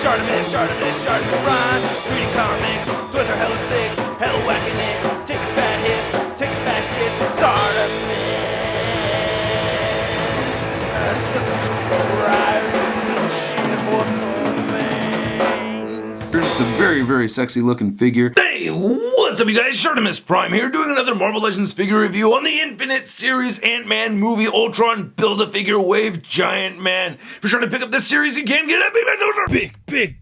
ShartimusPrime. Reading comics, toys are hella sick, hella whacking it. Taking bad hits, taking back hits. Subscribe. It's a very, very sexy looking figure. Hey, what's up you guys? ShartimusPrime here, doing another Marvel Legends figure review on the Infinite Series Ant-Man movie Ultron Build-A-Figure Wave Giant Man. If you're trying to pick up this series, you can get it at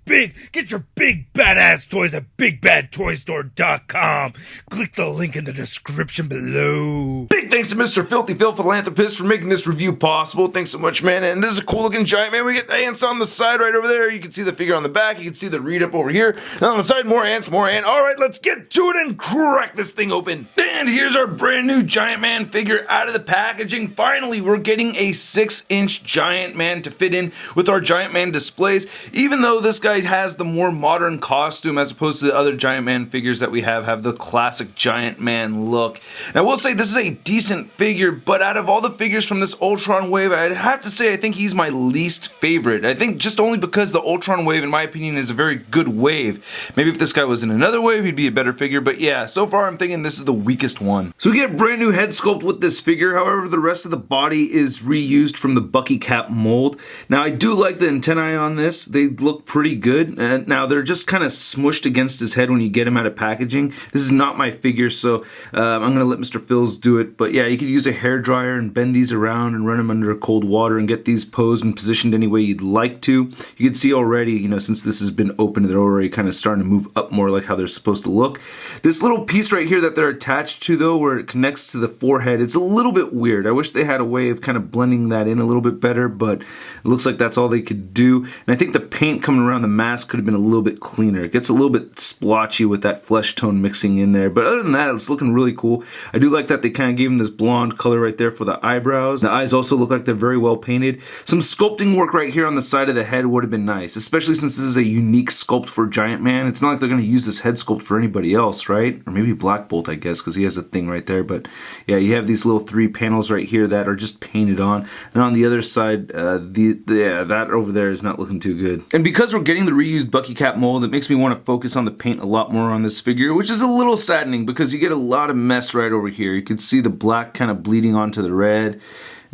Big. Get your big badass toys at BigBadToyStore.com. Click the link in the description below. Big thanks to Mr. Filthy Phil Philanthropist for making this review possible. Thanks so much, man. And this is a cool looking Giant Man. We get ants on the side right over there. You can see the figure on the back. You can see the read up over here. And on the side, more ants, more ant. All right, let's get to it and crack this thing open. And here's our brand new Giant Man figure out of the packaging. Finally, we're getting a 6-inch Giant Man to fit in with our Giant Man displays, even though this guy has the more modern costume as opposed to the other Giant Man figures that we have the classic Giant Man look. Now, I will say this is a decent figure, but out of all the figures from this Ultron wave, I'd have to say I think he's my least favorite. I think just only because the Ultron wave, in my opinion, is a very good wave. Maybe if this guy was in another wave, he'd be a better figure, but yeah, so far I'm thinking this is the weakest one. So we get a brand new head sculpt with this figure. However, the rest of the body is reused from the Bucky cap mold. Now, I do like the antennae on this. They look pretty good. Now, they're just kind of smushed against his head when you get him out of packaging. This is not my figure, so I'm going to let Mr. Phils do it. But yeah, you could use a hairdryer and bend these around and run them under cold water and get these posed and positioned any way you'd like to. You can see already, you know, since this has been opened, they're already kind of starting to move up more like how they're supposed to look. This little piece right here that they're attached to, though, where it connects to the forehead, it's a little bit weird. I wish they had a way of kind of blending that in a little bit better, but it looks like that's all they could do. And I think the paint coming around the mask could have been a little bit cleaner. It gets a little bit splotchy with that flesh tone mixing in there, but other than that, it's looking really cool. I do like that they kind of gave him this blonde color right there for the eyebrows. The eyes also look like they're very well painted. Some sculpting work right here on the side of the head would have been nice, especially since this is a unique sculpt for Giant Man. It's not like they're going to use this head sculpt for anybody else, right? Or maybe Black Bolt, I guess, because he has a thing right there. But yeah, you have these little 3 panels right here that are just painted on. And on the other side, that over there is not looking too good. And because we're getting the reused Bucky cap mold, it makes me want to focus on the paint a lot more on this figure, which is a little saddening because you get a lot of mess right over here. You can see the black kind of bleeding onto the red.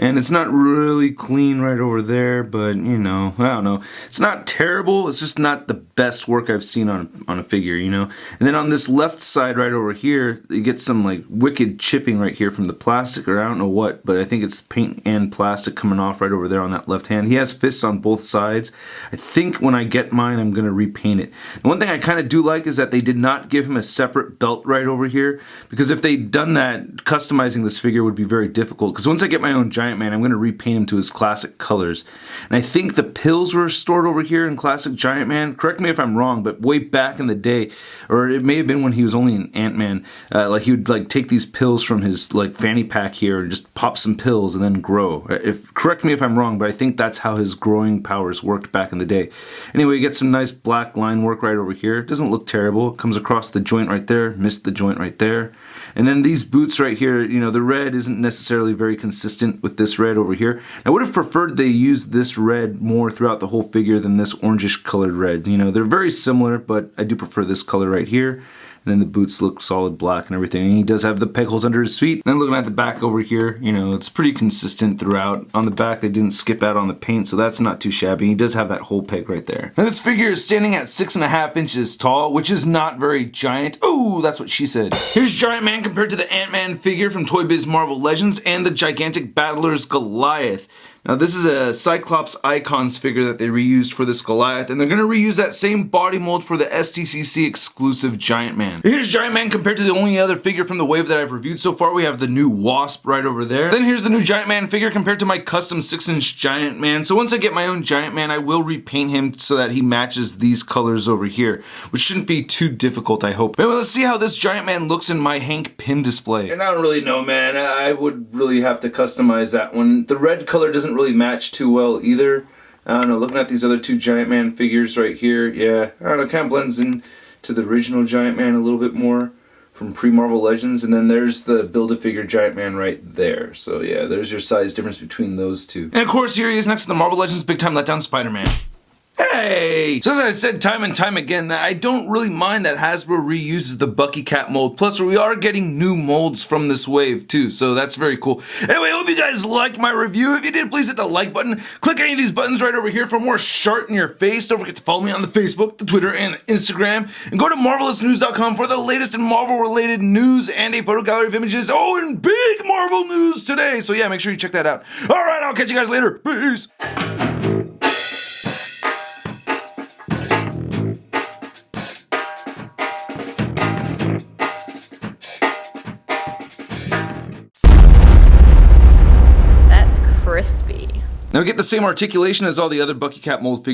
And it's not really clean right over there, but, you know, I don't know. It's not terrible, it's just not the best work I've seen on a figure, you know? And then on this left side right over here, you get some, like, wicked chipping right here from the plastic, or I don't know what, but I think it's paint and plastic coming off right over there on that left hand. He has fists on both sides. I think when I get mine, I'm going to repaint it. And one thing I kind of do like is that they did not give him a separate belt right over here, because if they'd done that, customizing this figure would be very difficult, because once I get my own Giant Man, I'm going to repaint him to his classic colors. And I think the pills were stored over here in classic Giant Man. Correct me if I'm wrong, but way back in the day, or it may have been when he was only an Ant-Man, like he would like take these pills from his like fanny pack here and just pop some pills and then grow. Correct me if I'm wrong, but I think that's how his growing powers worked back in the day. Anyway, you get some nice black line work right over here. It doesn't look terrible. It comes across the joint right there, missed the joint right there. And then these boots right here, you know, the red isn't necessarily very consistent with this red over here. I would have preferred they used this red more throughout the whole figure than this orangish colored red. You know, they're very similar, but I do prefer this color right here. And then the boots look solid black and everything. And he does have the peg holes under his feet. And then looking at the back over here, you know, it's pretty consistent throughout. On the back, they didn't skip out on the paint, so that's not too shabby. He does have that hole peg right there. Now this figure is standing at 6.5 inches tall, which is not very giant. Ooh, that's what she said. Here's Giant Man compared to the Ant-Man figure from Toy Biz Marvel Legends and the gigantic Battler's Goliath. Now this is a Cyclops Icons figure that they reused for this Goliath, and they're going to reuse that same body mold for the STCC exclusive Giant Man. Here's Giant Man compared to the only other figure from the wave that I've reviewed so far. We have the new Wasp right over there. Then here's the new Giant Man figure compared to my custom 6-inch Giant Man. So once I get my own Giant Man, I will repaint him so that he matches these colors over here, which shouldn't be too difficult, I hope. Anyway, let's see how this Giant Man looks in my Hank Pym display. And I don't really know, man. I would really have to customize that one. The red color doesn't really match too well either. I don't know, looking at these other 2 Giant Man figures right here, yeah, I don't know, it kind of blends in to the original Giant Man a little bit more from pre-Marvel Legends, and then there's the Build-A-Figure Giant Man right there. So yeah, there's your size difference between those two. And of course, here he is next to the Marvel Legends Big Time Letdown Spider-Man. Hey! So as I said time and time again, that I don't really mind that Hasbro reuses the Bucky Cat mold. Plus, we are getting new molds from this wave too, so that's very cool. Anyway, I hope you guys liked my review. If you did, please hit the like button. Click any of these buttons right over here for more Shart in your face. Don't forget to follow me on the Facebook, the Twitter, and the Instagram. And go to MarvelousNews.com for the latest in Marvel-related news and a photo gallery of images. Oh, and big Marvel news today. So yeah, make sure you check that out. All right, I'll catch you guys later. Peace. That's crispy. Now we get the same articulation as all the other Bucky Cat mold figures.